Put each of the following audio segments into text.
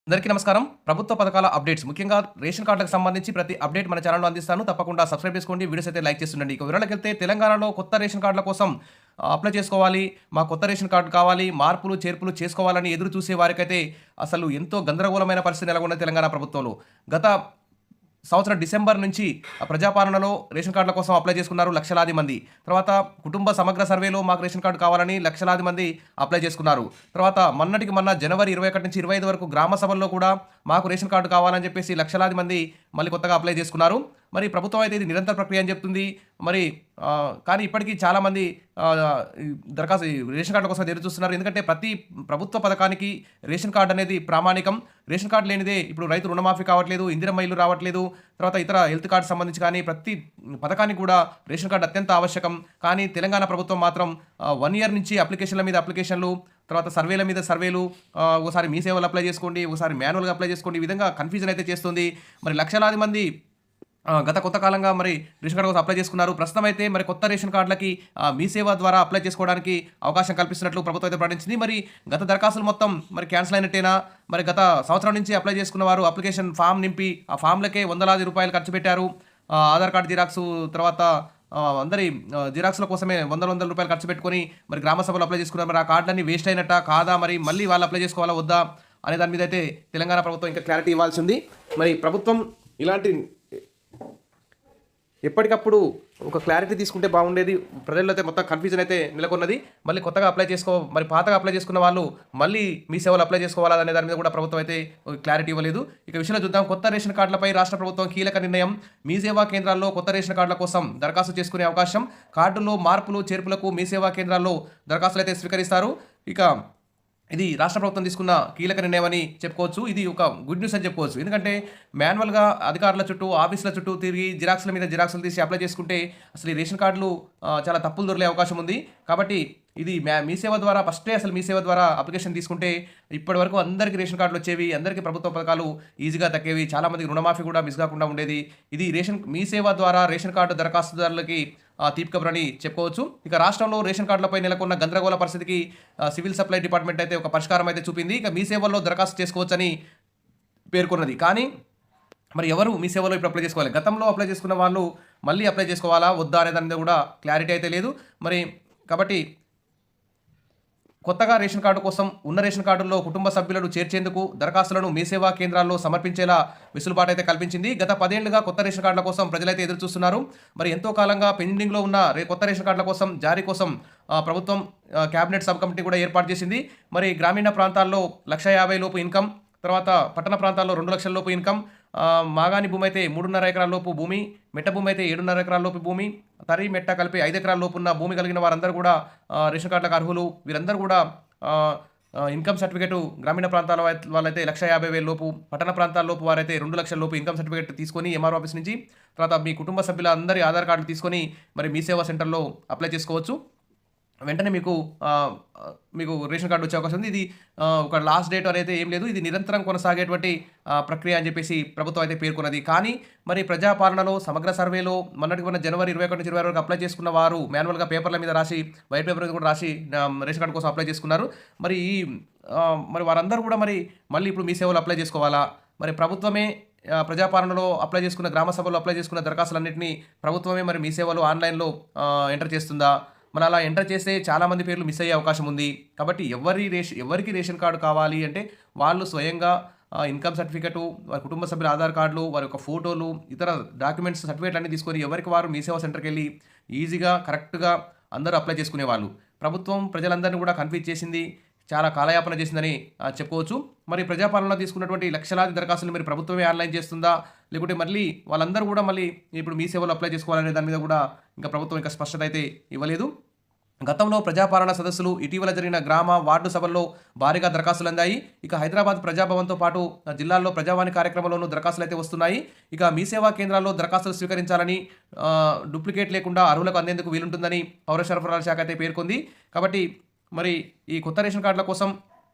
అందరికీ నమస్కారం. ప్రభుత్వ పథకాల అప్డేట్స్ ముఖ్యంగా రేషన్ కార్డులకు సంబంధించి ప్రతి అప్డేట్ మన ఛానెల్‌లో అందిస్తాను. తప్పకుండా సబ్స్క్రైబ్ చేసుకోండి. వీడియోస్ అయితే లైక్ చేస్తుండండి. ఇక వివరాలకెళ్తే తెలంగాణలో కొత్త రేషన్ కార్డుల కోసం అప్లై చేసుకోవాలి. మా కొత్త రేషన్ కార్డు కావాలి. మార్పులు, చేర్పులు చేసుకోవాలని ఎదురు చూసే వారికైతే అసలు ఎంతో గందరగోళమైన పరిస్థితి నెలకొన్నది తెలంగాణ ప్రభుత్వంలో. గత సంవత్సరం డిసెంబర్ నుంచి ప్రజాపాలనలో రేషన్ కార్డుల కోసం అప్లై చేసుకున్నారు లక్షలాది మంది. తర్వాత కుటుంబ సమగ్ర సర్వేలో మాకు రేషన్ కార్డు కావాలని లక్షలాది మంది అప్లై చేసుకున్నారు. తర్వాత మొన్నటికి మొన్న జనవరి 21 నుంచి 25 వరకు గ్రామ సభల్లో కూడా మాకు రేషన్ కార్డు కావాలని చెప్పేసి లక్షలాది మంది మళ్ళీ కొత్తగా అప్లై చేసుకున్నారు. మరి ప్రభుత్వం అయితే ఇది నిరంతర ప్రక్రియ అని చెప్తుంది. మరి కానీ ఇప్పటికీ చాలామంది దరఖాస్తు రేషన్ కార్డుల కోసం ఎదురు చూస్తున్నారు. ఎందుకంటే ప్రతి ప్రభుత్వ పథకానికి రేషన్ కార్డు అనేది ప్రామాణికం. రేషన్ కార్డు లేనిదే ఇప్పుడు రైతు రుణమాఫీ కావట్లేదు, ఇందిరమ్మ ఇల్లు రావట్లేదు, తర్వాత ఇతర హెల్త్ కార్డు సంబంధించి కానీ ప్రతి పథకానికి కూడా రేషన్ కార్డు అత్యంత ఆవశ్యకం. కానీ తెలంగాణ ప్రభుత్వం మాత్రం 1 ఇయర్ నుంచి అప్లికేషన్ల మీద అప్లికేషన్లు, తర్వాత సర్వేల మీద సర్వేలు, ఒకసారి మీ సేవలు అప్లై చేసుకోండి, ఒకసారి మాన్యువల్గా అప్లై చేసుకోండి, ఈ విధంగా కన్ఫ్యూజన్ అయితే చేస్తుంది. మరి లక్షలాది మంది గత కొంత కాలంగా మరి రేషన్ కార్డు కోసం అప్లై చేసుకున్నారు. ప్రస్తుతం అయితే మరి కొత్త రేషన్ కార్డులకి మీ సేవ ద్వారా అప్లై చేసుకోవడానికి అవకాశం కల్పిస్తున్నట్లు ప్రభుత్వం అయితే ప్రకటించింది. మరి గత దరఖాస్తులు మొత్తం మరి క్యాన్సిల్ అయినట్టేనా? మరి గత సంవత్సరం నుంచి అప్లై చేసుకున్న వారు అప్లికేషన్ ఫామ్ నింపి ఆ ఫామ్లకే వందలాది రూపాయలు ఖర్చు పెట్టారు. ఆధార్ కార్డు జిరాక్సు, తర్వాత అందరి జిరాక్స్ల కోసమే వందల రూపాయలు ఖర్చు పెట్టుకొని మరి గ్రామ సభలో అప్లై చేసుకున్నారు. మరి ఆ కార్డులన్నీ వేస్ట్ అయినట్ట కాదా? మరి మళ్ళీ వాళ్ళు అప్లై చేసుకోవాలా వద్దా అనే దాని మీద అయితే తెలంగాణ ప్రభుత్వం ఇంకా క్లారిటీ ఇవ్వాల్సి ఉంది. మరి ప్రభుత్వం ఇలాంటి ఎప్పటికప్పుడు ఒక క్లారిటీ తీసుకుంటే బాగుండేది. ప్రజల్లో అయితే మొత్తం కన్ఫ్యూజన్ అయితే నెలకొన్నది. మళ్ళీ కొత్తగా అప్లై మరి పాతగా అప్లై చేసుకున్న వాళ్ళు మళ్ళీ మీ సేవలు అప్లై చేసుకోవాలా అనే దాని మీద కూడా ప్రభుత్వం అయితే క్లారిటీ ఇవ్వలేదు. ఇక విషయంలో చూద్దాం. కొత్త రేషన్ కార్డులపై రాష్ట్ర ప్రభుత్వం కీలక నిర్ణయం. మీ సేవా కేంద్రాల్లో కొత్త రేషన్ కార్డుల కోసం దరఖాస్తు చేసుకునే అవకాశం. కార్డుల్లో మార్పులు చేర్పులకు మీ సేవా కేంద్రాల్లో దరఖాస్తులు అయితే స్వీకరిస్తారు. ఇక ఇది రాష్ట్ర ప్రభుత్వం తీసుకున్న కీలక నిర్ణయం అని చెప్పుకోవచ్చు. ఇది ఒక గుడ్ న్యూస్ అని చెప్పుకోవచ్చు. ఎందుకంటే మాన్యువల్గా అధికారుల చుట్టూ, ఆఫీసుల చుట్టూ తిరిగి జిరాక్స్ల మీద జిరాక్స్లు తీసి అప్లై చేసుకుంటే అసలు ఈ రేషన్ కార్డులు చాలా తప్పులు దొరికే అవకాశం ఉంది. కాబట్టి ఇది మీ సేవ ద్వారా ఫస్టే అసలు మీ సేవ ద్వారా అప్లికేషన్ తీసుకుంటే ఇప్పటి వరకు అందరికీ రేషన్ కార్డులు వచ్చేవి, అందరికీ ప్రభుత్వ పథకాలు ఈజీగా దక్కేవి, చాలామందికి రుణమాఫీ కూడా మిస్ కాకుండా ఉండేది. ఇది మీ సేవ ద్వారా రేషన్ కార్డు దరఖాస్తుదారులకి తీపి కబురని చెప్పుకోవచ్చు. ఇక రాష్ట్రంలో రేషన్ కార్డులపై నెలకొన్న గందరగోళ పరిస్థితికి సివిల్ సప్లై డిపార్ట్మెంట్ అయితే ఒక పరిష్కారం అయితే చూపింది. ఇక మీ సేవల్లో దరఖాస్తు చేసుకోవచ్చని పేర్కొన్నది. కానీ మరి ఎవరు మీ సేవలో ఇప్పుడు అప్లై చేసుకోవాలి? గతంలో అప్లై చేసుకున్న వాళ్ళు మళ్ళీ అప్లై చేసుకోవాలా వద్దా అనే దాని మీద కూడా క్లారిటీ అయితే లేదు. మరి కాబట్టి కొత్తగా రేషన్ కార్డు కోసం ఉన్న రేషన్ కార్డుల్లో కుటుంబ సభ్యులను చేర్చేందుకు దరఖాస్తులను మీ సేవా కేంద్రాల్లో సమర్పించేలా వెసులుబాటు అయితే కల్పించింది. గత 10 ఏళ్లుగా కొత్త రేషన్ కార్డుల కోసం ప్రజలైతే ఎదురు చూస్తున్నారు. మరి ఎంతో కాలంగా పెండింగ్లో ఉన్న కొత్త రేషన్ కార్డుల కోసం జారీ కోసం ప్రభుత్వం క్యాబినెట్ సబ్ కమిటీ కూడా ఏర్పాటు చేసింది. మరి గ్రామీణ ప్రాంతాల్లో 1,50,000 లోపు ఇన్కమ్, తర్వాత పట్టణ ప్రాంతాల్లో 2 లక్షల లోపు ఇన్కమ్, మాగాని భూమి అయితే 3.5 ఎకరాల లోపు భూమి, మెట్ట భూమి అయితే 7.5 ఎకరాల లోపు భూమి, తరి మెట్ట కలిపి 5 ఎకరాల లోపు ఉన్న భూమి కలిగిన వారందరూ కూడా రేషన్ కార్డులకు అర్హులు. వీరందరూ కూడా ఇన్కమ్ సర్టిఫికేట్ గ్రామీణ ప్రాంతాల వాళ్ళైతే 1,50,000 లోపు, పట్టణ ప్రాంతాల లోపు వారైతే 2 లక్షల లోపు ఇన్కమ్ సర్టిఫికేట్ తీసుకొని ఎంఆర్ఓ ఆఫీస్ నుంచి, తర్వాత మీ కుటుంబ సభ్యుల అందరి ఆధార్ కార్డులు తీసుకొని మరి మీ సేవా సెంటర్లో అప్లై చేసుకోవచ్చు. వెంటనే మీకు రేషన్ కార్డు వచ్చే అవకాశం ఉంది. ఇది ఒక లాస్ట్ డేట్ అనేది ఏం లేదు. ఇది నిరంతరం కొనసాగేటువంటి ప్రక్రియ అని చెప్పేసి ప్రభుత్వం అయితే పేర్కొన్నది. కానీ మరి ప్రజాపాలనలో సమగ్ర సర్వేలో మొన్న జనవరి 21 నుంచి 20 వరకు అప్లై చేసుకున్న వారు మాన్యువల్గా పేపర్ల మీద రాసి, వైట్ పేపర్ మీద కూడా రాసి రేషన్ కార్డు కోసం అప్లై చేసుకున్నారు. మరి మరి వారందరూ కూడా మళ్ళీ ఇప్పుడు మీ సేవలు అప్లై చేసుకోవాలా? మరి ప్రభుత్వమే ప్రజాపాలనలో అప్లై చేసుకున్న, గ్రామ సభలో అప్లై చేసుకున్న దరఖాస్తులన్నింటినీ ప్రభుత్వమే మరి మీ సేవలు ఆన్లైన్లో ఎంటర్ చేస్తుందా? మరి అలా ఎంటర్ చేస్తే చాలామంది పేర్లు మిస్ అయ్యే అవకాశం ఉంది. కాబట్టి ఎవరికి రేషన్ కార్డు కావాలి అంటే వాళ్ళు స్వయంగా ఇన్కమ్ సర్టిఫికెటు, వారి కుటుంబ సభ్యుల ఆధార్ కార్డులు, వారి యొక్క ఫోటోలు, ఇతర డాక్యుమెంట్స్ సర్టిఫికేట్లు అన్నీ తీసుకొని ఎవరికి వారు మీ సేవా సెంటర్కి వెళ్ళి ఈజీగా కరెక్ట్గా అందరూ అప్లై చేసుకునేవాళ్ళు. ప్రభుత్వం ప్రజలందరినీ కూడా కన్ఫ్యూజ్ చేసింది, చాలా కాలయాపన చేసిందని చెప్పుకోవచ్చు. మరి ప్రజాపాలనలో తీసుకున్నటువంటి లక్షలాది దరఖాస్తులు మరి ప్రభుత్వమే ఆన్లైన్ చేస్తుందా, లేకుంటే మళ్ళీ వాళ్ళందరూ కూడా మళ్ళీ ఇప్పుడు మీ సేవలో అప్లై చేసుకోవాలనే దాని మీద కూడా ఇంకా ప్రభుత్వం ఇంకా స్పష్టత అయితే ఇవ్వలేదు. గతంలో ప్రజాపాలన సదస్సులు, ఇటీవల జరిగిన గ్రామ వార్డు సభల్లో భారీగా దరఖాస్తులు అందాయి. ఇక హైదరాబాద్ ప్రజాభవన్తో పాటు జిల్లాల్లో ప్రజావాణి కార్యక్రమంలోనూ దరఖాస్తులు అయితే వస్తున్నాయి. ఇక మీ సేవా కేంద్రాల్లో దరఖాస్తులు స్వీకరించాలని, డూప్లికేట్ లేకుండా అర్హులకు అందేందుకు వీలుంటుందని పౌర సరఫరాల శాఖ అయితే పేర్కొంది. కాబట్టి మరి ఈ కొత్త రేషన్ కార్డుల కోసం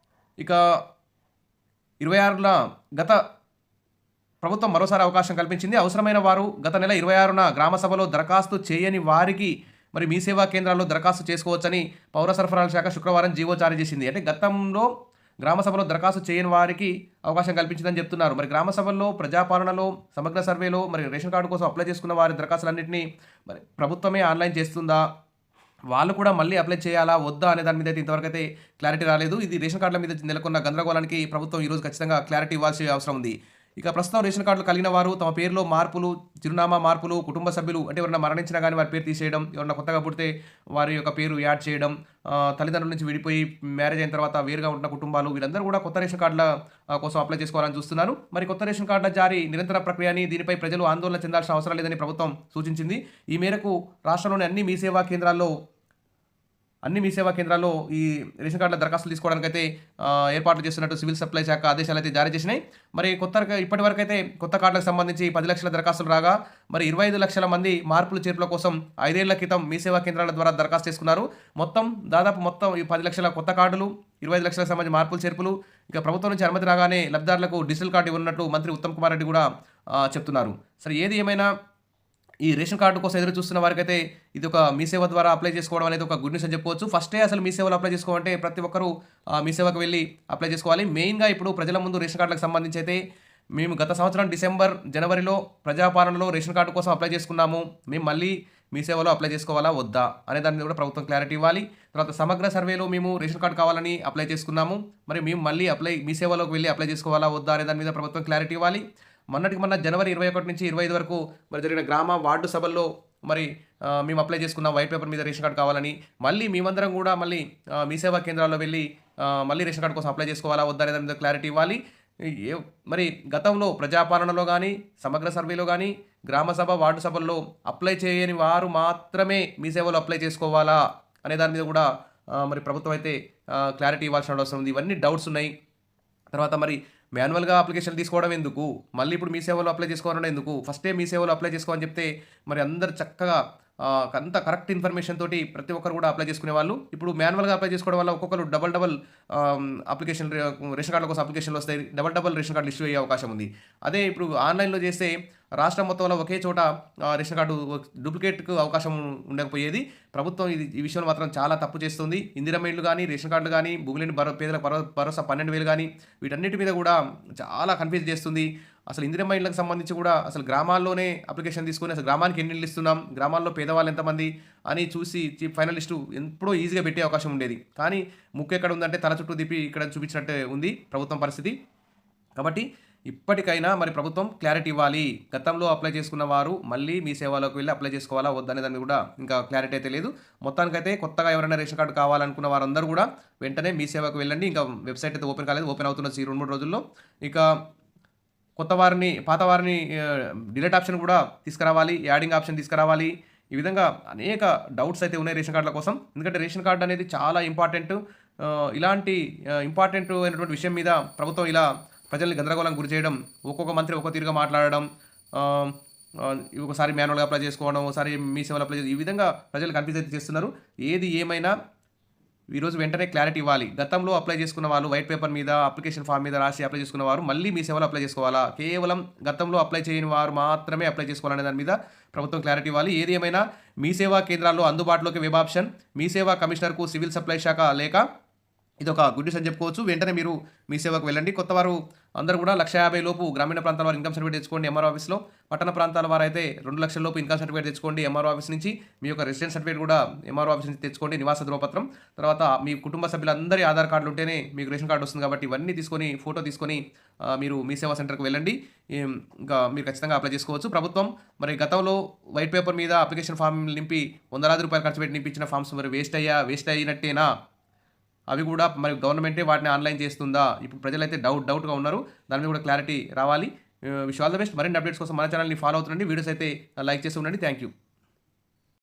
ఇక 26న గత ప్రభుత్వం మరోసారి అవకాశం కల్పించింది. అవసరమైన వారు గత నెల 26న గ్రామ సభలో దరఖాస్తు చేయని వారికి మరి మీ సేవా కేంద్రాల్లో దరఖాస్తు చేసుకోవచ్చని పౌర సరఫరాల శాఖ శుక్రవారం జీవో జారీ చేసింది. అంటే గతంలో గ్రామ సభలో దరఖాస్తు చేయని వారికి అవకాశం కల్పించిందని చెప్తున్నారు. మరి గ్రామ సభల్లో, ప్రజాపాలనలో, సమగ్ర సర్వేలో మరి రేషన్ కార్డు కోసం అప్లై చేసుకున్న వారి దరఖాస్తులన్నింటినీ మరి ప్రభుత్వమే ఆన్లైన్ చేస్తుందా? వాళ్ళు కూడా మళ్ళీ అప్లై చేయాలా? వద్దా? అనే దాని మీద అయితే ఇంతవరకు అయితే క్లారిటీ రాలేదు. ఇది రేషన్ కార్డుల మీద నెలకొన్న గందరగోళానికి ప్రభుత్వం ఈరోజు ఖచ్చితంగా క్లారిటీ ఇవ్వాల్సిన అవసరం ఉంది. ఇక ప్రస్తుతం రేషన్ కార్డులు కలిగిన వారు తమ పేరులో మార్పులు, చిరునామా మార్పులు, కుటుంబ సభ్యులు అంటే ఎవరైనా మరణించినా కానీ వారి పేరు తీసేయడం, ఎవరైనా కొత్తగా పుడితే వారి యొక్క పేరు యాడ్ చేయడం, తల్లిదండ్రుల నుంచి విడిపోయి మ్యారేజ్ అయిన తర్వాత వేరుగా ఉంటున్న కుటుంబాలు వీరందరూ కూడా కొత్త రేషన్ కార్డుల కోసం అప్లై చేసుకోవాలని చూస్తున్నారు. మరి కొత్త రేషన్ కార్డుల జారీ నిరంతర ప్రక్రియ అని, దీనిపై ప్రజలు ఆందోళన చెందాల్సిన అవసరం లేదని ప్రభుత్వం సూచించింది. ఈ మేరకు రాష్ట్రంలోని అన్ని మీ సేవా కేంద్రాల్లో ఈ రేషన్ కార్డుల దరఖాస్తులు తీసుకోవడానికి అయితే ఏర్పాట్లు చేస్తున్నట్టు సివిల్ సప్లై శాఖ ఆదేశాలు అయితే జారీ చేసినాయి. మరి ఇప్పటివరకు అయితే కొత్త కార్డులకు సంబంధించి 10 లక్షల దరఖాస్తులు రాగా మరి 25 లక్షల మంది మార్పులు చేర్పుల కోసం 5 ఏళ్ల క్రితం మీ సేవా కేంద్రాల ద్వారా దరఖాస్తు చేసుకున్నారు. దాదాపు ఈ 10 లక్షల కొత్త కార్డులు, 25 లక్షలకు సంబంధించి మార్పులు చేర్పులు, ఇక ప్రభుత్వం నుంచి అనుమతి రాగానే లబ్ధిదారులకు డిజిటల్ కార్డు ఇవ్వనున్నట్టు మంత్రి ఉత్తమ్ కుమార్ రెడ్డి కూడా చెప్తున్నారు. సరే, ఏది ఏమైనా ఈ రేషన్ కార్డు కోసం ఎదురు చూస్తున్న వారికైతే ఇది ఒక మీ సేవ ద్వారా అప్లై చేసుకోవడం అనేది ఒక గుడ్ న్యూస్ అని చెప్పుకోవచ్చు. ఫస్టే అసలు మీ సేవలో అప్లై చేసుకోవాలంటే ప్రతి ఒక్కరూ మీ సేవకు వెళ్ళి అప్లై చేసుకోవాలి. మెయిన్గా ఇప్పుడు ప్రజల ముందు రేషన్ కార్డులకు సంబంధించి అయితే మేము గత సంవత్సరం జనవరిలో ప్రజాపాలనలో రేషన్ కార్డు కోసం అప్లై చేసుకున్నాము. మేము మళ్ళీ మీ సేవలో అప్లై చేసుకోవాలా వద్దా అనే దాని మీద కూడా ప్రభుత్వం క్లారిటీ ఇవ్వాలి. తర్వాత సమగ్ర సర్వేలో మేము రేషన్ కార్డు కావాలని అప్లై చేసుకున్నాము. మరి మేము మళ్ళీ మీ సేవలోకి వెళ్ళి అప్లై చేసుకోవాలా వద్దా అనే దాని మీద ప్రభుత్వం క్లారిటీ ఇవ్వాలి. మొన్న జనవరి 21 నుంచి 25 వరకు మరి జరిగిన గ్రామ వార్డు సభల్లో మరి మేము అప్లై చేసుకున్న వైట్ పేపర్ మీద రేషన్ కార్డు కావాలని, మళ్ళీ మేమందరం కూడా మళ్ళీ మీ సేవా కేంద్రాల్లో వెళ్ళి మళ్ళీ రేషన్ కార్డు కోసం అప్లై చేసుకోవాలా వద్దా అనే దాని మీద క్లారిటీ ఇవ్వాలి. మరి గతంలో ప్రజాపాలనలో కానీ, సమగ్ర సర్వేలో కానీ, గ్రామ సభ, వార్డు సభల్లో అప్లై చేయని వారు మాత్రమే మీ సేవలో అప్లై చేసుకోవాలా అనే దాని మీద కూడా మరి ప్రభుత్వం అయితే క్లారిటీ ఇవ్వాల్సిన అవసరం ఉంది. ఇవన్నీ డౌట్స్ ఉన్నాయి. తర్వాత మరి మాన్యువల్గా అప్లికేషన్ తీసుకోవడం ఎందుకు, మళ్ళీ ఇప్పుడు మీ సేవలో అప్లై చేసుకోవాలన్నా ఎందుకు, ఫస్టే మీ సేవలో అప్లై చేసుకోవాలని చెప్తే మరి అందరు చక్కగా అంత కరెక్ట్ ఇన్ఫర్మేషన్ తోటి ప్రతి ఒక్కరు కూడా అప్లై చేసుకునే వాళ్ళు. ఇప్పుడు మాన్యువల్గా అప్లై చేసుకోవడం వల్ల ఒక్కొక్కరు డబల్ అప్లికేషన్ రేషన్ కార్డుల కోసం అప్లికేషన్లు వస్తాయి, డబల్ రేషన్ కార్డులు ఇష్యూ అయ్యే అవకాశం ఉంది. అదే ఇప్పుడు ఆన్లైన్లో చేస్తే రాష్ట్రం మొత్తంలో ఒకే చోట రేషన్ కార్డు డూప్లికేట్కు అవకాశం ఉండకపోయేది. ప్రభుత్వం ఈ విషయంలో మాత్రం చాలా తప్పు చేస్తుంది. ఇందిరమ్మ ఇళ్ళు కానీ, రేషన్ కార్డులు కానీ, భూములేని పేదలకు భరోసా 12,000 కానీ వీటన్నిటి మీద కూడా చాలా కన్ఫ్యూజ్ చేస్తుంది. అసలు ఇందిరమ్మ ఇళ్ళకి సంబంధించి కూడా అసలు గ్రామాల్లోనే అప్లికేషన్ తీసుకొని అసలు గ్రామానికి ఎన్ని ఇళ్ళు ఇస్తున్నాం, గ్రామాల్లో పేదవాళ్ళు ఎంతమంది అని చూసి ఫైనల్ లిస్టు ఎప్పుడో ఈజీగా పెట్టే అవకాశం ఉండేది. కానీ ముక్కు ఎక్కడ ఉందంటే తల చుట్టూ తిప్పి ఇక్కడ చూపించినట్టే ఉంది ప్రభుత్వం పరిస్థితి. కాబట్టి ఇప్పటికైనా మరి ప్రభుత్వం క్లారిటీ ఇవ్వాలి. గతంలో అప్లై చేసుకున్న వారు మళ్ళీ మీ సేవలోకి వెళ్ళి అప్లై చేసుకోవాలా వద్దనే దాన్ని కూడా ఇంకా క్లారిటీ అయితే లేదు. మొత్తానికైతే కొత్తగా ఎవరైనా రేషన్ కార్డు కావాలనుకున్న వారందరూ కూడా వెంటనే మీ సేవకు వెళ్ళండి. ఇంకా వెబ్సైట్ అయితే ఓపెన్ కాలేదు, ఓపెన్ అవుతున్నది ఈ 2-3 రోజుల్లో. ఇక పాత వారిని డిలీట్ ఆప్షన్ కూడా తీసుకురావాలి, యాడింగ్ ఆప్షన్ తీసుకురావాలి. ఈ విధంగా అనేక డౌట్స్ అయితే ఉన్నాయి రేషన్ కార్డుల కోసం. ఎందుకంటే రేషన్ కార్డు అనేది చాలా ఇంపార్టెంట్. ఇలాంటి ఇంపార్టెంట్ అయినటువంటి విషయం మీద ప్రభుత్వం ఇలా ప్రజల్ని గందరగోళం గురి చేయడం, ఒక్కొక్క మంత్రి ఒక్కొక్క తీరుగా మాట్లాడడం, ఒకసారి మాన్యువల్గా అప్లై చేసుకోవడం, ఒకసారి మీ సేవలు అప్లై ఈ విధంగా ప్రజలు కన్ఫ్యూజ్ అయితే చేస్తున్నారు. ఏది ఏమైనా ఈరోజు వెంటనే క్లారిటీ ఇవ్వాలి. గతంలో అప్లై చేసుకున్న వాళ్ళు వైట్ పేపర్ మీద అప్లికేషన్ ఫామ్ మీద రాసి అప్లై చేసుకున్న వారు మళ్ళీ మీ సేవలో అప్లై చేసుకోవాలా, కేవలం గతంలో అప్లై చేయని వారు మాత్రమే అప్లై చేసుకోవాలనే దాని మీద ప్రభుత్వం క్లారిటీ ఇవ్వాలి. ఏది ఏమైనా మీ సేవా కేంద్రాల్లో అందుబాటులోకి వెబ్ ఆప్షన్, మీ సేవా కమిషనర్కు సివిల్ సప్లై శాఖ లేక ఇది ఒక గుడ్ న్యూస్ అని చెప్పుకోవచ్చు. వెంటనే మీరు మీ సేవకు వెళ్ళండి. కొత్త వారు అందరూ కూడా 1,50,000 లోపు గ్రామీణ ప్రాంతాల వారు ఇన్కమ్ సర్టిఫికేట్ తెచ్చుకోండి ఎంఆర్ఓ ఆఫీస్లో. పట్టణ ప్రాంతాల వారు అయితే 2 లక్షల లోపు ఇన్కమ్ సర్టిఫికేట్ తెచ్చుకోండి ఎంఆర్ఓ ఆఫీస్ నుంచి. మీ యొక్క రెసిడెన్స్ సర్టిఫికేట్ కూడా ఎంఆర్ఓ ఆఫీస్ నుంచి తెచ్చుకోండి, నివాస ధృవపత్రం. తర్వాత మీ కుటుంబ సభ్యులందరి ఆధార్ కార్డులు ఉంటేనే మీకు రేషన్ కార్డు వస్తుంది. కాబట్టి ఇవన్నీ తీసుకొని ఫోటో తీసుకొని మీరు మీ సేవా సెంటర్కి వెళ్ళండి. ఇంకా మీరు ఖచ్చితంగా అప్లై చేసుకోవచ్చు. ప్రభుత్వం మరి గతంలో వైట్ పేపర్ మీద అప్లికేషన్ ఫామ్ నింపి ₹100,000 ఖర్చు పెట్టి నింపించిన ఫామ్స్ మరి వేస్ట్ అయినట్టేనా? అవి కూడా మరి గవర్నమెంటే వాటిని ఆన్లైన్ చేస్తుందా? ఇప్పుడు ప్రజలైతే డౌట్గా ఉన్నారు. దాని మీద కూడా క్లారిటీ రావాలి. Wish all the best. మరిన్ని అప్డేట్స్ కోసం మన ఛానల్ని ఫాలో అవుతుండండి. వీడియోస్ అయితే లైక్ చేసి ఉండండి. Thank you.